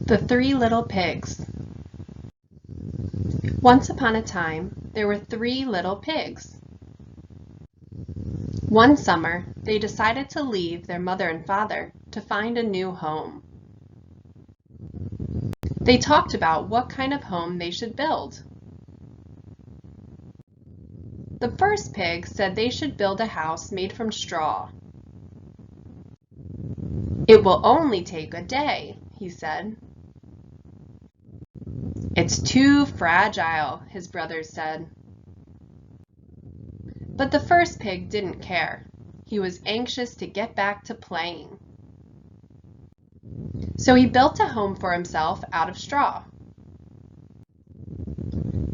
The Three Little Pigs. Once upon a time, there were 3 little pigs. One summer, they decided to leave their mother and father to find a new home. They talked about what kind of home they should build. The first pig said they should build a house made from straw. "It will only take a day," he said. "It's too fragile," his brothers said. But the first pig didn't care. He was anxious to get back to playing. So he built a home for himself out of straw.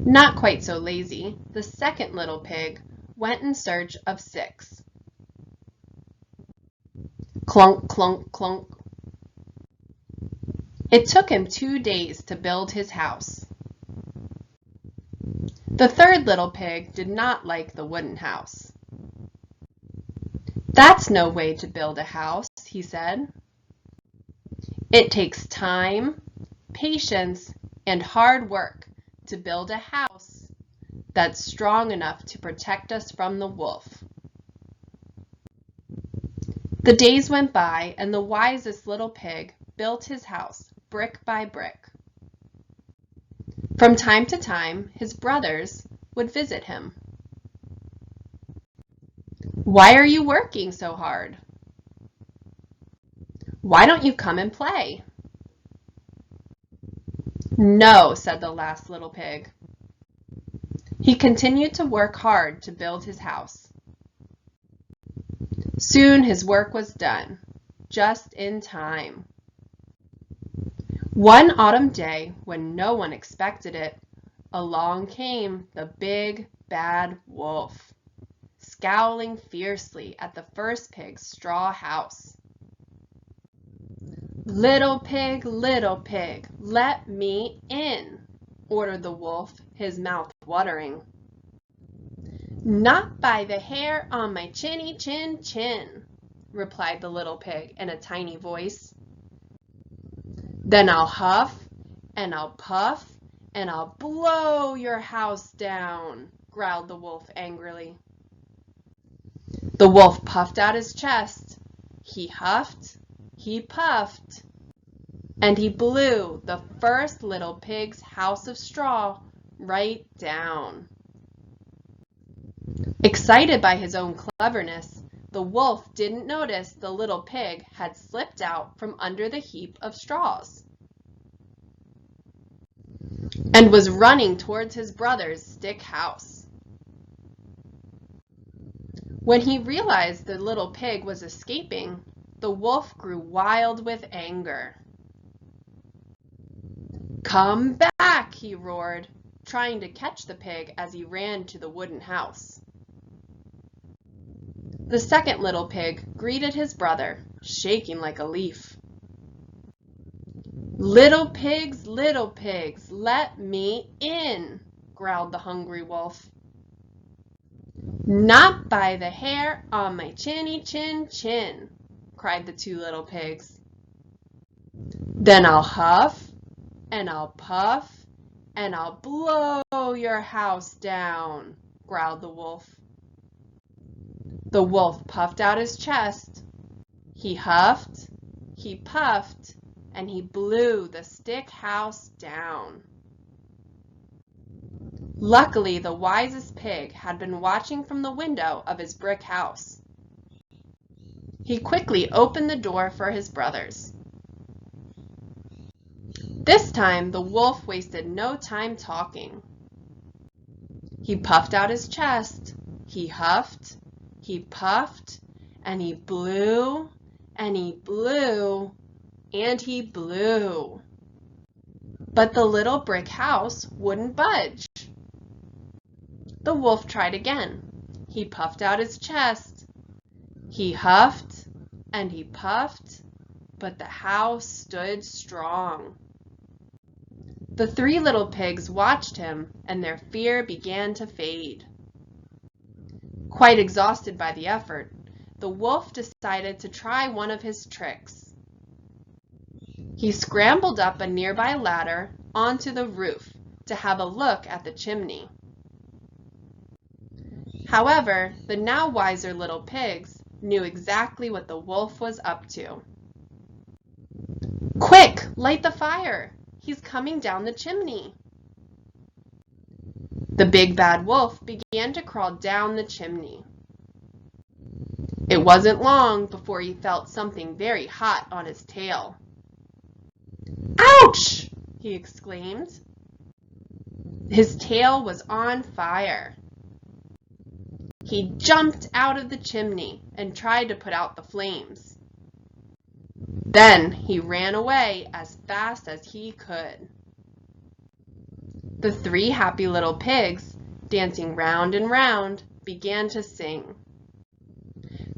Not quite so lazy, the second little pig went in search of 6. Clunk, clunk, clunk. It took him 2 days to build his house. The third little pig did not like the wooden house. "That's no way to build a house," he said. "It takes time, patience, and hard work to build a house that's strong enough to protect us from the wolf." The days went by, and the wisest little pig built his house brick by brick. From time to time, his brothers would visit him. "Why are you working so hard? Why don't you come and play?" "No," said the last little pig. He continued to work hard to build his house. Soon his work was done, just in time. One autumn day, when no one expected it, along came the big, bad wolf, scowling fiercely at the first pig's straw house. Little pig, let me in," ordered the wolf, his mouth watering. "Not by the hair on my chinny chin chin," replied the little pig in a tiny voice. "Then I'll huff, and I'll puff, and I'll blow your house down," growled the wolf angrily. The wolf puffed out his chest. He huffed, he puffed, and he blew the first little pig's house of straw right down. Excited by his own cleverness, the wolf didn't notice the little pig had slipped out from under the heap of straws and was running towards his brother's stick house. When he realized the little pig was escaping, the wolf grew wild with anger. "Come back!" he roared, trying to catch the pig as he ran to the wooden house. The second little pig greeted his brother, shaking like a leaf. Little pigs, let me in," growled the hungry wolf. "Not by the hair on my chinny chin chin," cried the 2 little pigs. "Then I'll huff, and I'll puff, and I'll blow your house down," growled the wolf. The wolf puffed out his chest. He huffed, he puffed, and he blew the stick house down. Luckily, the wisest pig had been watching from the window of his brick house. He quickly opened the door for his brothers. This time, the wolf wasted no time talking. He puffed out his chest. He huffed, he puffed, and he blew, and he blew, and he blew. But the little brick house wouldn't budge. The wolf tried again. He puffed out his chest. He huffed, and he puffed, but the house stood strong. The 3 little pigs watched him, and their fear began to fade. Quite exhausted by the effort, the wolf decided to try one of his tricks. He scrambled up a nearby ladder onto the roof to have a look at the chimney. However, the now wiser little pigs knew exactly what the wolf was up to. "Quick, light the fire! He's coming down the chimney!" The big bad wolf began to crawl down the chimney. It wasn't long before he felt something very hot on his tail. "Ouch!" he exclaimed. His tail was on fire. He jumped out of the chimney and tried to put out the flames. Then he ran away as fast as he could. The three happy little pigs, dancing round and round, began to sing.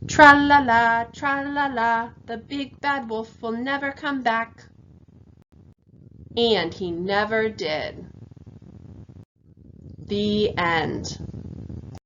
"Tra-la-la, tra-la-la, the big bad wolf will never come back." And he never did. The end.